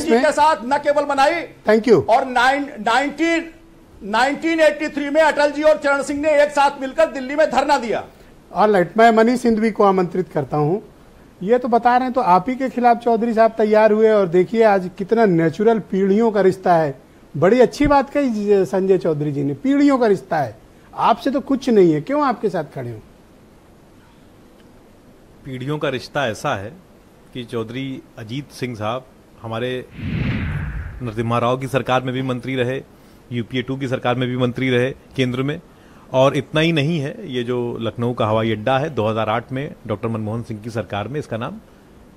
इसमें के साथ न केवल बनाई, थैंक यू, और 1983 में अटल जी और चरण सिंह ने एक साथ मिलकर दिल्ली में धरना दिया। ऑलराइट, मैं मनीष सिंधवी को आमंत्रित करता हूं। ये तो बता रहे हैं तो आप ही के खिलाफ चौधरी साहब तैयार हुए, और देखिए आज कितना नेचुरल पीढ़ियों का रिश्ता है। बड़ी अच्छी बात कही संजय चौधरी जी ने, पीढ़ियों का रिश्ता है, आपसे तो कुछ नहीं है, क्यों आपके साथ खड़े हो? पीढ़ियों का रिश्ता ऐसा है कि चौधरी अजीत सिंह साहब हमारे नरसिम्हा राव की सरकार में भी मंत्री रहे, यूपीए 2 की सरकार में भी मंत्री रहे केंद्र में, और इतना ही नहीं है, ये जो लखनऊ का हवाई अड्डा है 2008 में डॉक्टर मनमोहन सिंह की सरकार में इसका नाम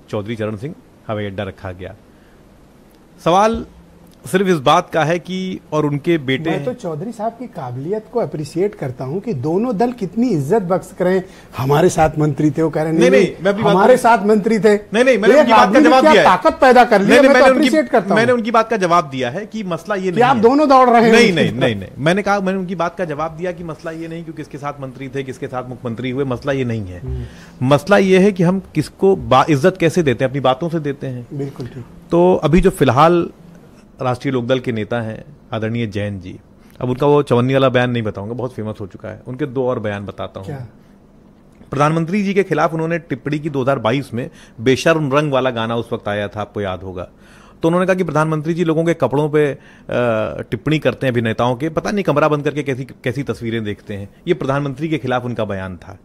चौधरी चरण सिंह हवाई अड्डा रखा गया। सवाल सिर्फ इस बात का है कि और उनके बेटे, मैं तो चौधरी साहब की काबिलियत को अप्रिशिएट करता हूं कि दोनों दल कितनी इज्जत बख्श करें। हमारे साथ मंत्री थे, वो कह रहे नहीं, हमारे साथ मंत्री थे। नहीं, मैंने उनकी बात का जवाब दिया, ताकत पैदा कर ली, मैं अप्रिशिएट करता हूं। मैंने उनकी बात का जवाब दिया है कि मसला ये नहीं, आप दोनों दौड़ रहे हैं। नहीं, मैंने कहा, मैंने उनकी बात का जवाब दिया कि मसला ये नहीं कि किसके साथ मंत्री थे, किसके साथ मुख्यमंत्री हुए, मसला ये नहीं है। मसला ये है कि हम किसको इज्जत कैसे देते हैं, अपनी बातों से देते हैं। बिल्कुल ठीक। तो अभी जो फिलहाल राष्ट्रीय लोकदल के नेता हैं आदरणीय जैन जी, अब उनका वो चवन्नी वाला बयान नहीं बताऊंगा, बहुत फेमस हो चुका है, उनके 2 और बयान बताता हूं। प्रधानमंत्री जी के खिलाफ उन्होंने टिप्पणी की 2022 में, बेशर्म रंग वाला गाना उस वक्त आया था, आपको याद होगा। तो उन्होंने कहा कि प्रधानमंत्री जी लोगों के कपड़ों पे टिप्पणी करते हैं, अभिनेताओं के, पता नहीं कमरा बंद करके कैसी कैसी तस्वीरें देखते हैं। ये प्रधानमंत्री के खिलाफ उनका बयान था।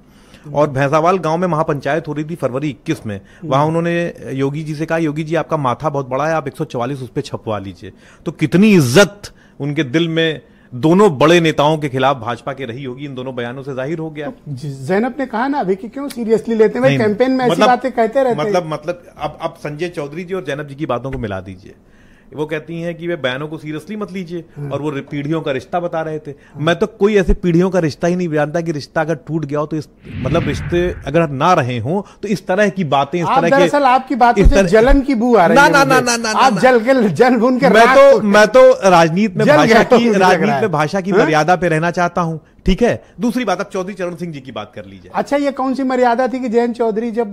और भैंसावाल गांव में महापंचायत हो रही थी फरवरी 21 में, वहां उन्होंने योगी जी से कहा, योगी जी आपका माथा बहुत बड़ा है, आप 144 उस पर छपवा लीजिए। तो कितनी इज्जत उनके दिल में दोनों बड़े नेताओं के खिलाफ भाजपा के रही होगी, इन दोनों बयानों से जाहिर हो गया। तो जैनब ने कहा ना अभी कि क्यों सीरियसली लेते हैं, कैंपेन में ऐसी बातें कहते रहते हैं। मतलब अब संजय चौधरी जी और जैनब जी की बातों को मिला दीजिए। वो कहती हैं कि वे बयानों को सीरियसली मत लीजिए, और वो पीढ़ियों का रिश्ता बता रहे थे। मैं तो कोई ऐसे पीढ़ियों का रिश्ता ही नहीं जानता कि रिश्ता अगर टूट गया हो तो मतलब रिश्ते अगर ना रहे हों तो इस तरह की बातें, इस तरह के, दरअसल आपकी बातों से जलन की बू आ रही है। ना आप जल भून के, मैं तो राजनीति में भाषा की मर्यादा पे रहना चाहता हूं, ठीक है। दूसरी बात, अब चौधरी चरण सिंह जी की बात कर लीजिए। अच्छा, ये कौन सी मर्यादा थी कि जयंत चौधरी जब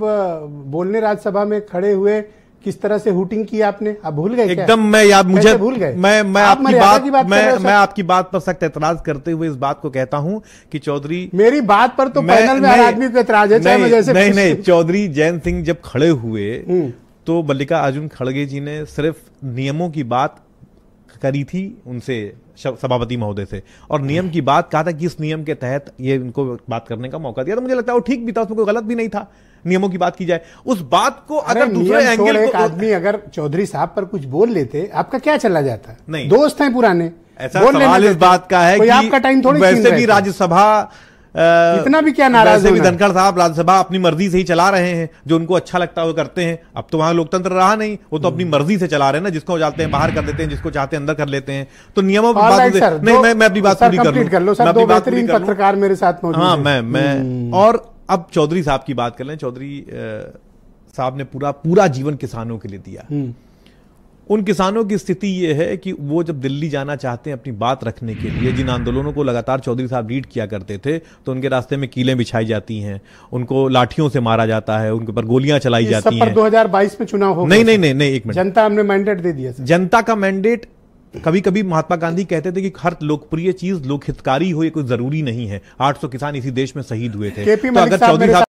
बोलने राज्यसभा में खड़े हुए किस तरह से हुटिंग की आपने, आप भूल गए? एकदम मैं याद, मुझे भूल गए? मैं आपकी बात पर सख्त एतराज करते हुए इस बात को कहता हूं कि चौधरी, मेरी बात पर तो पैनल में हर आदमी को एतराज है, चाहे मैं जैसे नहीं, चौधरी जयंत सिंह जब खड़े हुए तो मल्लिकार्जुन खड़गे जी ने सिर्फ नियमों की बात करी थी उनसे, सभापति महोदय से, और नियम की बात कहा था कि इस नियम के तहत ये इनको बात करने का मौका दिया। तो मुझे लगता है वो ठीक भी था, उसमें कोई गलत भी नहीं था। नियमों की बात की जाए, उस बात को अगर दूसरे एंगल एक आदमी अगर चौधरी साहब पर कुछ बोल लेते, आपका क्या चला जाता? नहीं, दोस्त हैं पुराने, ऐसा सवाल इस बात का है कि आपका टाइम थोड़ी, वैसे भी राज्यसभा इतना भी क्या नाराज है, धनखड़ साहब राज्यसभा अपनी मर्जी से ही चला रहे हैं, जो उनको अच्छा लगता है वो करते हैं। अब तो वहां लोकतंत्र रहा नहीं, वो तो अपनी मर्जी से चला रहे हैं ना, जिसको चाहते हैं बाहर कर देते हैं, जिसको चाहते हैं अंदर कर लेते हैं। तो नियमों की बात नहीं, मैं अपनी बात पूरी कर लूं। दो बेहतरीन पत्रकार मेरे साथ मौजूद हैं। हाँ, मैं और अब चौधरी साहब की बात कर लें। चौधरी साहब ने पूरा जीवन किसानों के लिए दिया। उन किसानों की स्थिति यह है कि वो जब दिल्ली जाना चाहते हैं अपनी बात रखने के लिए, जिन आंदोलनों को लगातार चौधरी साहब लीड किया करते थे, तो उनके रास्ते में कीलें बिछाई जाती हैं, उनको लाठियों से मारा जाता है, उनके ऊपर गोलियां चलाई जाती हैं। 2022 में चुनाव हो, नहीं, एक मिनट, जनता हमने मैंडेट दे दिया। जनता का मैंडेट, कभी कभी महात्मा गांधी कहते थे कि हर लोकप्रिय चीज लोकहितकारी हो, ये कोई जरूरी नहीं है। 800 किसान इसी देश में शहीद हुए थे। तो अगर चौधरी साहब